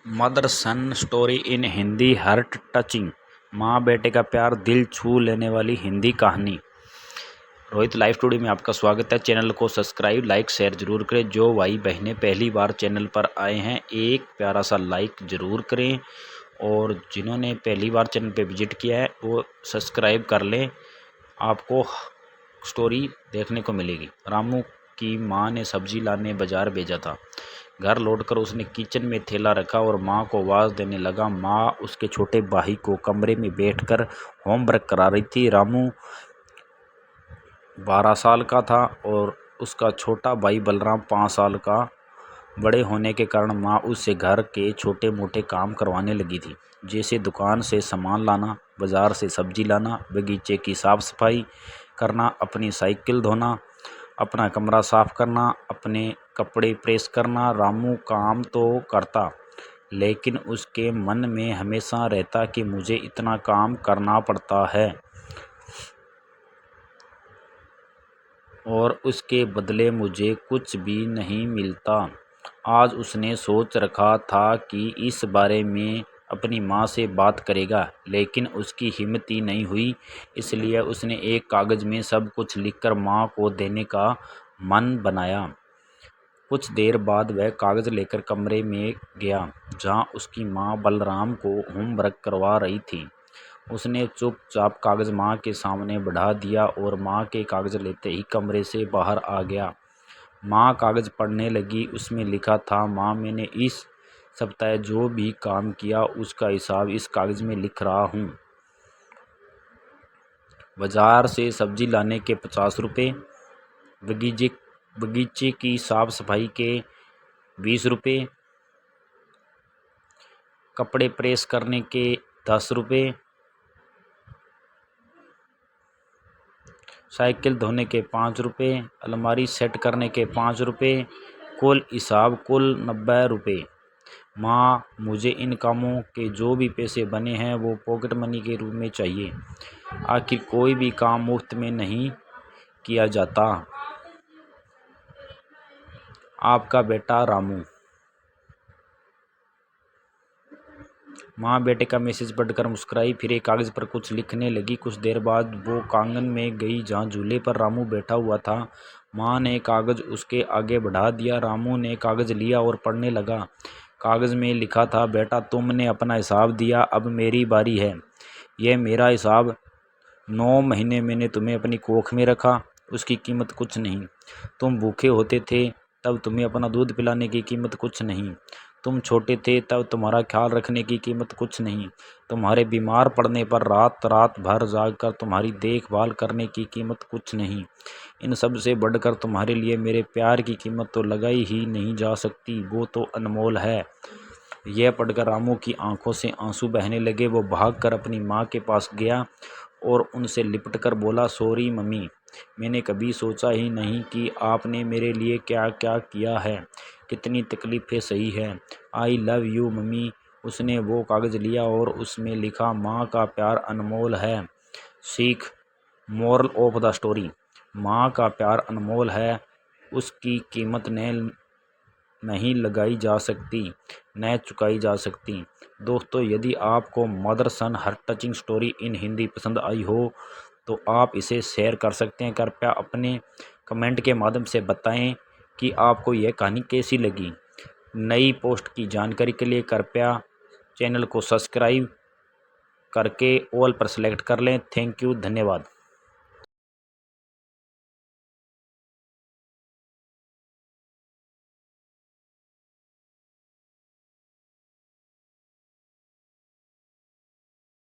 Mother sun story in Hindi heart touching. माँ बेटे का प्यार दिल छू लेने वाली हिंदी कहानी। रोहित लाइव स्टूडियो में आपका स्वागत है। चैनल को सब्सक्राइब लाइक शेयर जरूर करें। जो भाई बहनें पहली बार चैनल पर आए हैं एक प्यारा सा लाइक ज़रूर करें, और जिन्होंने पहली बार चैनल पे विजिट किया है वो सब्सक्राइब कर लें। आपको स्टोरी देखने को मिलेगी। रामू की माँ ने सब्जी लाने बाजार भेजा था। घर लौटकर उसने किचन में थैला रखा और माँ को आवाज़ देने लगा। माँ उसके छोटे भाई को कमरे में बैठकर होमवर्क करा रही थी। रामू 12 साल का था और उसका छोटा भाई बलराम 5 साल का। बड़े होने के कारण माँ उससे घर के छोटे मोटे काम करवाने लगी थी, जैसे दुकान से सामान लाना, बाज़ार से सब्जी लाना, बगीचे की साफ़ सफाई करना, अपनी साइकिल धोना, अपना कमरा साफ़ करना, अपने कपड़े प्रेस करना। रामू काम तो करता, लेकिन उसके मन में हमेशा रहता कि मुझे इतना काम करना पड़ता है और उसके बदले मुझे कुछ भी नहीं मिलता। आज उसने सोच रखा था कि इस बारे में अपनी माँ से बात करेगा, लेकिन उसकी हिम्मत ही नहीं हुई। इसलिए उसने एक कागज़ में सब कुछ लिखकर माँ को देने का मन बनाया। कुछ देर बाद वह कागज़ लेकर कमरे में गया जहाँ उसकी माँ बलराम को होमवर्क करवा रही थी। उसने चुपचाप कागज़ माँ के सामने बढ़ा दिया और माँ के कागज़ लेते ही कमरे से बाहर आ गया। माँ कागज़ पढ़ने लगी। उसमें लिखा था, माँ मैंने इस सप्ताह जो भी काम किया उसका हिसाब इस कागज़ में लिख रहा हूँ। बाज़ार से सब्जी लाने के 50 रुपये, बगीचे की साफ़ सफाई के 20 रुपये, कपड़े प्रेस करने के 10 रुपये, साइकिल धोने के 5 रुपये, अलमारी सेट करने के 5 रुपये, कुल हिसाब कुल 90 रुपये। माँ मुझे इन कामों के जो भी पैसे बने हैं वो पॉकेट मनी के रूप में चाहिए। आखिर कोई भी काम मुफ्त में नहीं किया जाता। आपका बेटा रामू। माँ बेटे का मैसेज पढ़कर मुस्कुराई, फिर एक कागज़ पर कुछ लिखने लगी। कुछ देर बाद वो आंगन में गई जहाँ झूले पर रामू बैठा हुआ था। माँ ने कागज़ उसके आगे बढ़ा दिया। रामू ने कागज़ लिया और पढ़ने लगा। कागज़ में लिखा था, बेटा तुमने अपना हिसाब दिया, अब मेरी बारी है। यह मेरा हिसाब। 9 महीने मैंने तुम्हें अपनी कोख में रखा, उसकी कीमत कुछ नहीं। तुम भूखे होते थे तब तुम्हें अपना दूध पिलाने की कीमत कुछ नहीं। तुम छोटे थे तब तुम्हारा ख्याल रखने की कीमत कुछ नहीं। तुम्हारे बीमार पड़ने पर रात रात भर जागकर तुम्हारी देखभाल करने की कीमत कुछ नहीं। इन सब से बढ़कर तुम्हारे लिए मेरे प्यार की कीमत तो लगाई ही नहीं जा सकती, वो तो अनमोल है। यह पढ़कर रामू की आंखों से आंसू बहने लगे। वो भागकर अपनी माँ के पास गया और उनसे लिपटकर बोला, सॉरी मम्मी, मैंने कभी सोचा ही नहीं कि आपने मेरे लिए क्या क्या किया है, कितनी तकलीफ़ें सही है। I love you mummy. उसने वो कागज़ लिया और उसमें लिखा, माँ का प्यार अनमोल है। सीख, मोरल ऑफ द स्टोरी। माँ का प्यार अनमोल है, उसकी कीमत नहीं लगाई जा सकती, न चुकाई जा सकती। दोस्तों, यदि आपको mother sun heart touching story in Hindi पसंद आई हो तो आप इसे शेयर कर सकते हैं। कृपया अपने कमेंट के माध्यम से बताएं कि आपको यह कहानी कैसी लगी। नई पोस्ट की जानकारी के लिए कृपया चैनल को सब्सक्राइब करके ऑल पर सेलेक्ट कर लें। थैंक यू, धन्यवाद।